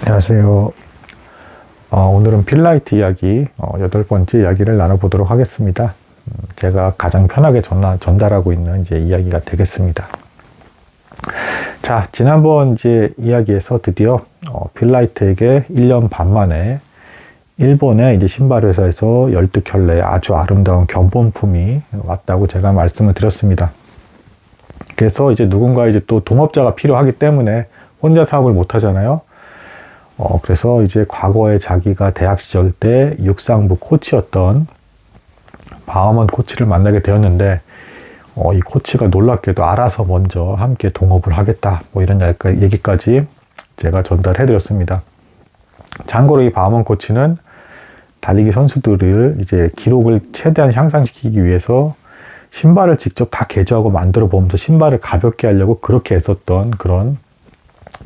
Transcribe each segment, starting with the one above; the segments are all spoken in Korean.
안녕하세요. 오늘은 필라이트 이야기 8번째 이야기를 나눠보도록 하겠습니다. 제가 가장 편하게 전달하고 있는 이제 이야기가 되겠습니다. 자, 지난번 이제 이야기에서 드디어 필라이트에게 1년 반 만에 일본의 이제 신발 회사에서 12켤레의 아주 아름다운 견본품이 왔다고 제가 말씀을 드렸습니다. 그래서 이제 누군가 이제 또 동업자가 필요하기 때문에 혼자 사업을 못 하잖아요. 그래서 이제 과거에 자기가 대학 시절 때 육상부 코치였던 바하먼 코치를 만나게 되었는데, 이 코치가 놀랍게도 알아서 먼저 함께 동업을 하겠다, 뭐 이런 얘기까지 제가 전달해 드렸습니다. 참고로 이 바하먼 코치는 달리기 선수들을 이제 기록을 최대한 향상시키기 위해서 신발을 직접 다 개조하고 만들어 보면서 신발을 가볍게 하려고 그렇게 애썼던 그런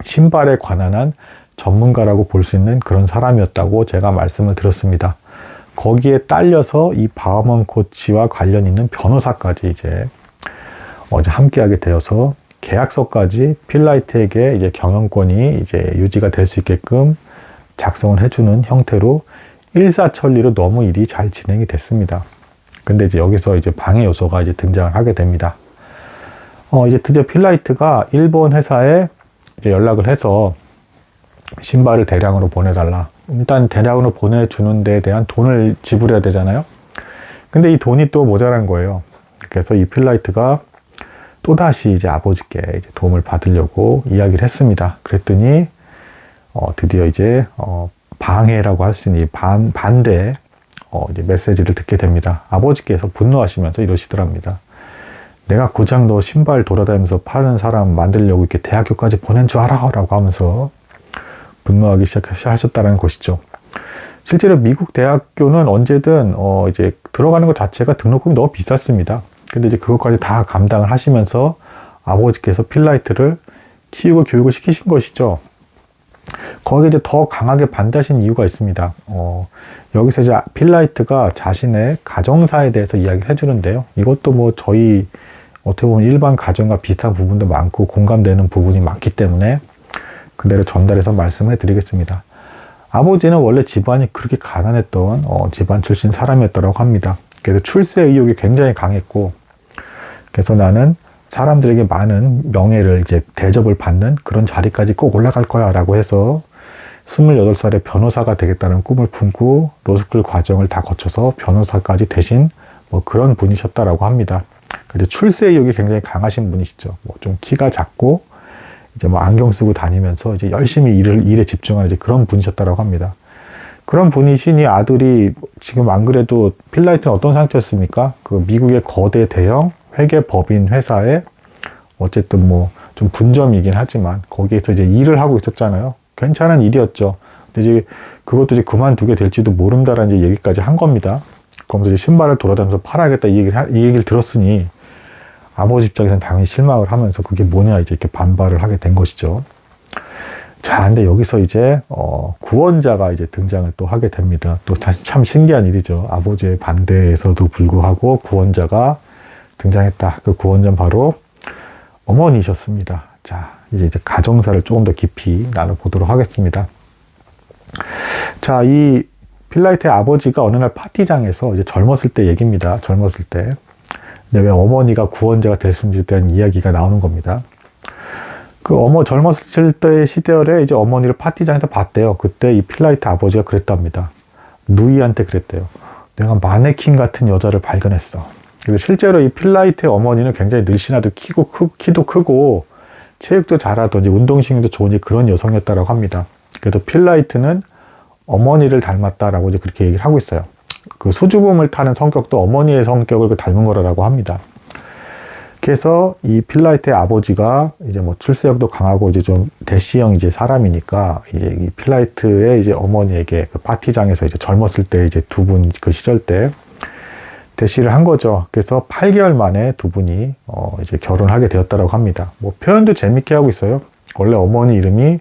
신발에 관한 한 전문가라고 볼 수 있는 그런 사람이었다고 제가 말씀을 드렸습니다. 거기에 딸려서 이 바하먼 코치와 관련 있는 변호사까지 이제 함께하게 되어서 계약서까지 필라이트에게 이제 경영권이 이제 유지가 될 수 있게끔 작성을 해주는 형태로 일사천리로 너무 일이 잘 진행이 됐습니다. 근데 이제 여기서 이제 방해 요소가 이제 등장을 하게 됩니다. 이제 드디어 필라이트가 일본 회사에 이제 연락을 해서 신발을 대량으로 보내달라. 일단 대량으로 보내주는 데에 대한 돈을 지불해야 되잖아요. 근데 이 돈이 또 모자란 거예요. 그래서 이 필라이트가 또다시 이제 아버지께 이제 도움을 받으려고 이야기를 했습니다. 그랬더니 드디어 이제 방해라고 할 수 있는 이 반대 이제 메시지를 듣게 됩니다. 아버지께서 분노하시면서 이러시더랍니다. 내가 고작 너 신발 돌아다니면서 파는 사람 만들려고 이렇게 대학교까지 보낸 줄 알아? 라고 하면서 분노하기 시작하셨다는 것이죠. 실제로 미국 대학교는 언제든 이제 들어가는 것 자체가 등록금이 너무 비쌌습니다. 근데 이제 그것까지 다 감당을 하시면서 아버지께서 필라이트를 키우고 교육을 시키신 것이죠. 거기에 이제 더 강하게 반대하신 이유가 있습니다. 여기서 이제 필라이트가 자신의 가정사에 대해서 이야기를 해주는데요. 이것도 뭐 저희 어떻게 보면 일반 가정과 비슷한 부분도 많고 공감되는 부분이 많기 때문에 그대로 전달해서 말씀해 드리겠습니다. 아버지는 원래 집안이 그렇게 가난했던 집안 출신 사람이었다고 합니다. 그래서 출세 의욕이 굉장히 강했고, 그래서 나는 사람들에게 많은 명예를 이제 대접을 받는 그런 자리까지 꼭 올라갈 거야 라고 해서 28살에 변호사가 되겠다는 꿈을 품고 로스쿨 과정을 다 거쳐서 변호사까지 되신 뭐 그런 분이셨다라고 합니다. 그래서 출세 의욕이 굉장히 강하신 분이시죠. 뭐 좀 키가 작고 이제 뭐 안경 쓰고 다니면서 이제 열심히 일에 집중하는 이제 그런 분이셨다라고 합니다. 그런 분이시니 아들이 지금 안 그래도 필라이트는 어떤 상태였습니까? 그 미국의 거대 대형 회계 법인 회사에 어쨌든 뭐 좀 분점이긴 하지만 거기에서 이제 일을 하고 있었잖아요. 괜찮은 일이었죠. 근데 이제 그것도 이제 그만두게 될지도 모른다라는 이제 얘기까지 한 겁니다. 그러면서 이제 신발을 돌아다니면서 팔아야겠다 이 얘기를 들었으니 아버지 입장에서는 당연히 실망을 하면서 그게 뭐냐 이제 이렇게 반발을 하게 된 것이죠. 자, 근데 여기서 이제 구원자가 이제 등장을 또 하게 됩니다. 또 참 신기한 일이죠. 아버지의 반대에서도 불구하고 구원자가 등장했다. 그 구원자는 바로 어머니셨습니다. 자, 이제 가정사를 조금 더 깊이 나눠보도록 하겠습니다. 자, 이 필라이트의 아버지가 어느 날 파티장에서 이제 젊었을 때 얘기입니다. 젊었을 때. 근데 왜 어머니가 구원자가 될 수 있는지에 대한 이야기가 나오는 겁니다. 그 젊었을 때의 시절에 이제 어머니를 파티장에서 봤대요. 그때 이 필라이트 아버지가 그랬답니다. 누이한테 그랬대요. 내가 마네킹 같은 여자를 발견했어. 그리고 실제로 이 필라이트의 어머니는 굉장히 늘씬하도 키도 크고 체육도 잘하던지 운동신경도 좋은지 그런 여성이었다고 합니다. 그래도 필라이트는 어머니를 닮았다라고 이제 그렇게 얘기를 하고 있어요. 그 수줍음을 타는 성격도 어머니의 성격을 닮은 거라고 합니다. 그래서 이 필라이트의 아버지가 이제 뭐 출세력도 강하고 이제 좀 대시형 이제 사람이니까 이제 이 필라이트의 이제 어머니에게 그 파티장에서 이제 젊었을 때 이제 두 분 그 시절 때 대시를 한 거죠. 그래서 8개월 만에 두 분이 이제 결혼하게 되었다고 합니다. 뭐 표현도 재밌게 하고 있어요. 원래 어머니 이름이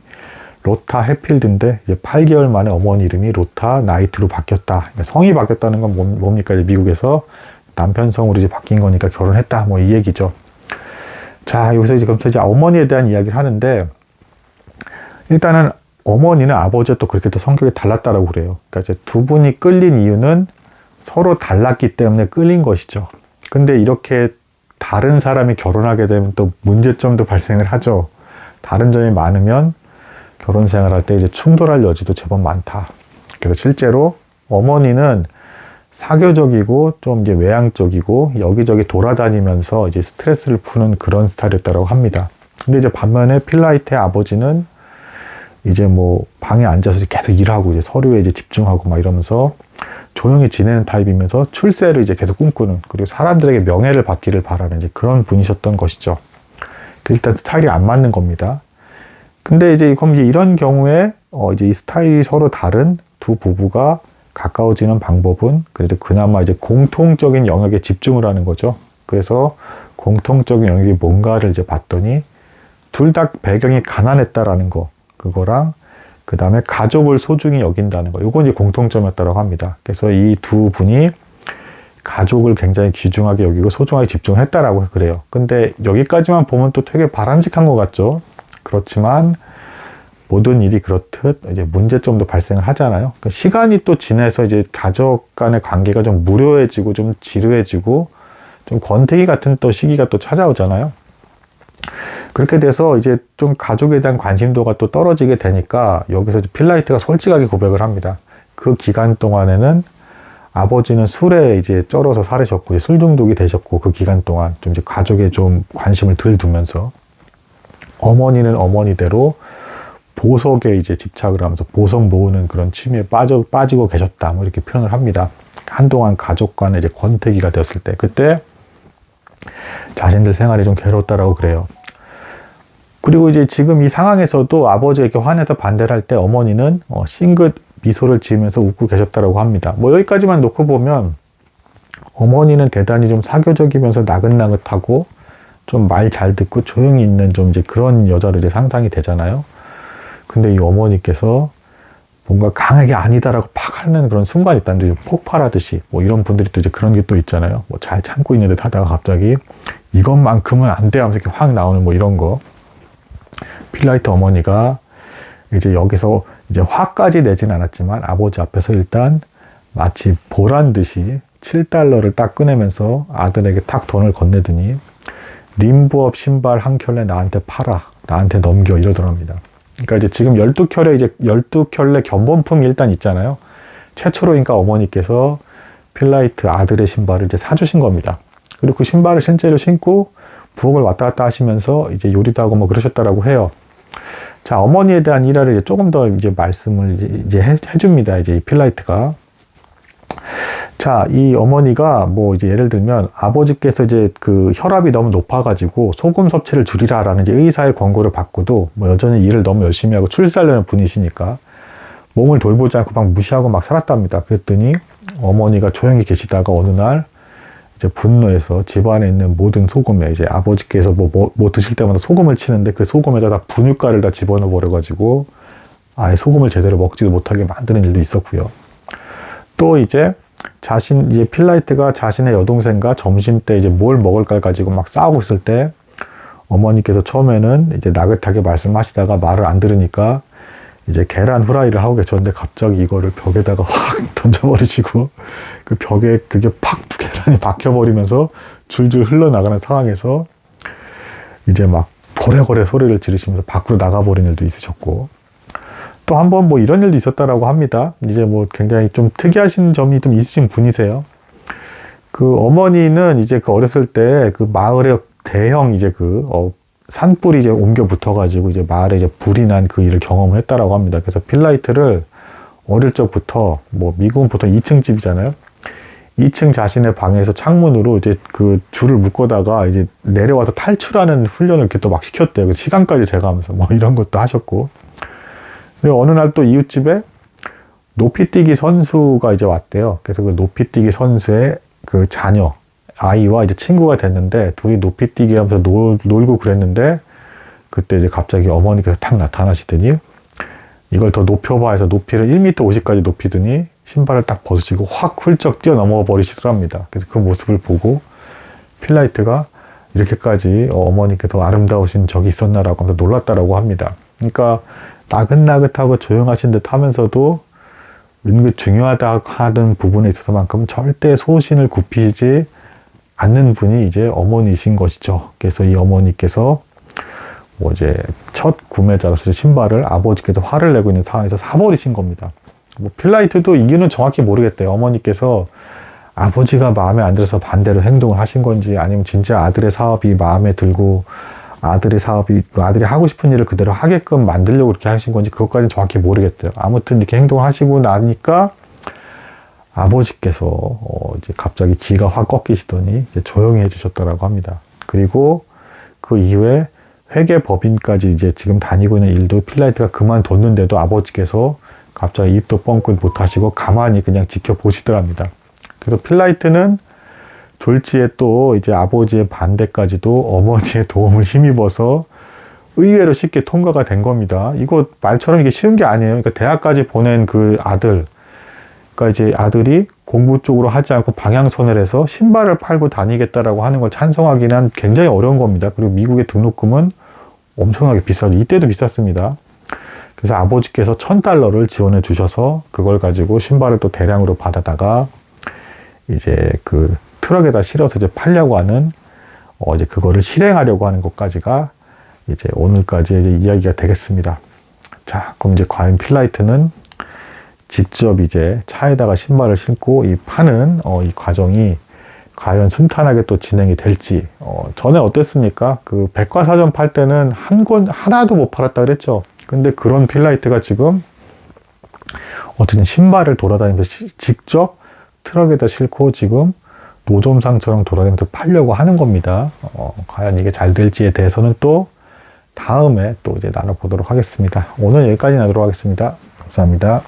로타 해필드인데 이제 8개월 만에 어머니 이름이 로타 나이트로 바뀌었다. 성이 바뀌었다는 건 뭡니까? 이제 미국에서 남편 성으로 이제 바뀐 거니까 결혼했다. 뭐 이 얘기죠. 자, 여기서 이제 어머니에 대한 이야기를 하는데 일단은 어머니는 아버지와 또 그렇게 또 성격이 달랐다라고 그래요. 그러니까 이제 두 분이 끌린 이유는 서로 달랐기 때문에 끌린 것이죠. 근데 이렇게 다른 사람이 결혼하게 되면 또 문제점도 발생을 하죠. 다른 점이 많으면 결혼 생활할 때 이제 충돌할 여지도 제법 많다. 그래서 실제로 어머니는 사교적이고 좀 이제 외향적이고 여기저기 돌아다니면서 이제 스트레스를 푸는 그런 스타일이었다고 합니다. 근데 이제 반면에 필라이트의 아버지는 이제 뭐 방에 앉아서 계속 일하고 이제 서류에 이제 집중하고 막 이러면서 조용히 지내는 타입이면서 출세를 이제 계속 꿈꾸는, 그리고 사람들에게 명예를 받기를 바라는 이제 그런 분이셨던 것이죠. 일단 스타일이 안 맞는 겁니다. 근데 이제 그럼 이제 이런 경우에 이제 이 스타일이 서로 다른 두 부부가 가까워지는 방법은 그래도 그나마 이제 공통적인 영역에 집중을 하는 거죠. 그래서 공통적인 영역이 뭔가를 이제 봤더니 둘 다 배경이 가난했다라는 거, 그거랑 그 다음에 가족을 소중히 여긴다는 거, 이건 이제 공통점이었다고 합니다. 그래서 이 두 분이 가족을 굉장히 귀중하게 여기고 소중하게 집중을 했다라고 그래요. 근데 여기까지만 보면 또 되게 바람직한 것 같죠. 그렇지만 모든 일이 그렇듯 이제 문제점도 발생을 하잖아요. 그러니까 시간이 또 지나서 이제 가족 간의 관계가 좀 무료해지고 좀 지루해지고 좀 권태기 같은 또 시기가 또 찾아오잖아요. 그렇게 돼서 이제 좀 가족에 대한 관심도가 또 떨어지게 되니까 여기서 필라이트가 솔직하게 고백을 합니다. 그 기간 동안에는 아버지는 술에 이제 쩔어서 살으셨고 술 중독이 되셨고, 그 기간 동안 좀 이제 가족에 좀 관심을 덜 두면서 어머니는 어머니대로 보석에 이제 집착을 하면서 보석 모으는 그런 취미에 빠지고 계셨다, 뭐 이렇게 표현을 합니다. 한동안 가족 간의 이제 권태기가 되었을 때, 그때 자신들 생활이 좀 괴로웠다라고 그래요. 그리고 이제 지금 이 상황에서도 아버지가 이렇게 화내서 반대를 할 때 어머니는 싱긋 미소를 지으면서 웃고 계셨다라고 합니다. 뭐 여기까지만 놓고 보면 어머니는 대단히 좀 사교적이면서 나긋나긋하고 좀 말 잘 듣고 조용히 있는 좀 이제 그런 여자로 이제 상상이 되잖아요. 근데 이 어머니께서 뭔가 강하게 아니다라고 팍 하는 그런 순간이 있다는데, 폭발하듯이 뭐 이런 분들이 또 이제 그런 게 또 있잖아요. 뭐 잘 참고 있는 듯 하다가 갑자기 이것만큼은 안 돼 하면서 이렇게 확 나오는 뭐 이런 거. 필라이트 어머니가 이제 여기서 이제 화까지 내진 않았지만 아버지 앞에서 일단 마치 보란 듯이 $7를 딱 꺼내면서 아들에게 탁 돈을 건네더니 림부업 신발 한 켤레 나한테 팔아, 나한테 넘겨, 이러더랍니다. 그러니까 이제 지금 12켤레 이제 12켤레 견본품이 일단 있잖아요. 최초로 그러니까 어머니께서 필라이트 아들의 신발을 이제 사주신 겁니다. 그리고 그 신발을 실제로 신고 부엌을 왔다 갔다 하시면서 이제 요리도 하고 뭐 그러셨다라고 해요. 자, 어머니에 대한 일화를 이제 조금 더 이제 말씀을 이제 해줍니다. 이제 이 필라이트가. 자, 이 어머니가 뭐 이제 예를 들면 아버지께서 이제 그 혈압이 너무 높아가지고 소금 섭취를 줄이라라는 이제 의사의 권고를 받고도 뭐 여전히 일을 너무 열심히 하고 출세하려는 분이시니까 몸을 돌보지 않고 막 무시하고 막 살았답니다. 그랬더니 어머니가 조용히 계시다가 어느 날 이제 분노해서 집안에 있는 모든 소금에 이제 아버지께서 뭐 드실 때마다 소금을 치는데 그 소금에다 다 분유가를 다 집어넣어 버려가지고 아예 소금을 제대로 먹지도 못하게 만드는 일도 있었고요. 또 이제 이제 필라이트가 자신의 여동생과 점심 때 이제 뭘 먹을까 가지고 막 싸우고 있을 때 어머니께서 처음에는 이제 나긋하게 말씀하시다가 말을 안 들으니까 이제 계란 후라이를 하고 계셨는데 갑자기 이거를 벽에다가 확 던져버리시고 그 벽에 그게 팍 계란이 박혀버리면서 줄줄 흘러나가는 상황에서 이제 막 고래고래 소리를 지르시면서 밖으로 나가버린 일도 있으셨고, 또 한 번 뭐 이런 일도 있었다라고 합니다. 이제 뭐 굉장히 좀 특이하신 점이 좀 있으신 분이세요. 그 어머니는 이제 그 어렸을 때 그 마을에 대형 이제 산불이 이제 옮겨 붙어가지고 이제 마을에 이제 불이 난 그 일을 경험을 했다라고 합니다. 그래서 필라이트를 어릴 적부터 뭐 미국은 보통 2층 집이잖아요. 2층 자신의 방에서 창문으로 이제 그 줄을 묶어다가 이제 내려와서 탈출하는 훈련을 이렇게 또 막 시켰대요. 그 시간까지 재가면서 뭐 이런 것도 하셨고. 그리고 어느 날 또 이웃집에 높이뛰기 선수가 이제 왔대요. 그래서 그 높이뛰기 선수의 그 자녀, 아이와 이제 친구가 됐는데 둘이 높이뛰기 하면서 놀고 그랬는데 그때 이제 갑자기 어머니께서 탁 나타나시더니 이걸 더 높여봐 해서 높이를 1m 50까지 높이더니 신발을 딱 벗으시고 확 훌쩍 뛰어넘어 버리시더랍니다. 그래서 그 모습을 보고 필라이트가 이렇게까지 어머니께서 아름다우신 적이 있었나라고 하면서 놀랐다라고 합니다. 그러니까 나긋나긋하고 조용하신 듯 하면서도 은근 중요하다 하는 부분에 있어서만큼 절대 소신을 굽히지 않는 분이 이제 어머니신 것이죠. 그래서 이 어머니께서 뭐 이제 첫 구매자로서 신발을 아버지께서 화를 내고 있는 상황에서 사버리신 겁니다. 뭐 필라이트도 이유는 정확히 모르겠대요. 어머니께서 아버지가 마음에 안 들어서 반대로 행동을 하신 건지, 아니면 진짜 아들의 사업이 마음에 들고 아들이 하고 싶은 일을 그대로 하게끔 만들려고 그렇게 하신 건지, 그것까지는 정확히 모르겠대요. 아무튼 이렇게 행동을 하시고 나니까 아버지께서 이제 갑자기 기가 확 꺾이시더니 이제 조용히 해주셨다라고 합니다. 그리고 그 이후에 회계법인까지 이제 지금 다니고 있는 일도 필라이트가 그만뒀는데도 아버지께서 갑자기 입도 뻥끗 못하시고 가만히 그냥 지켜보시더랍니다. 그래서 필라이트는 졸지에 또 이제 아버지의 반대까지도 어머니의 도움을 힘입어서 의외로 쉽게 통과가 된 겁니다. 이거 말처럼 이게 쉬운 게 아니에요. 그러니까 대학까지 보낸 그 아들, 그러니까 이제 아들이 공부 쪽으로 하지 않고 방향선을 해서 신발을 팔고 다니겠다라고 하는 걸 찬성하기는 굉장히 어려운 겁니다. 그리고 미국의 등록금은 엄청나게 비싸죠. 이때도 비쌌습니다. 그래서 아버지께서 $1,000를 지원해 주셔서 그걸 가지고 신발을 또 대량으로 받아다가 이제 그 트럭에다 실어서 이제 팔려고 하는, 이제 그거를 실행하려고 하는 것까지가 이제 오늘까지 이제 이야기가 되겠습니다. 자, 그럼 이제 과연 필라이트는 직접 이제 차에다가 신발을 신고 이 파는 이 과정이 과연 순탄하게 또 진행이 될지. 전에 어땠습니까? 그 백과사전 팔 때는 하나도 못 팔았다 그랬죠. 근데 그런 필라이트가 지금 어쨌든 신발을 돌아다니면서 직접 트럭에다 싣고 지금 노점상처럼 돌아다니면서 팔려고 하는 겁니다. 과연 이게 잘 될지에 대해서는 또 다음에 또 이제 나눠보도록 하겠습니다. 오늘 여기까지 나누도록 하겠습니다. 감사합니다.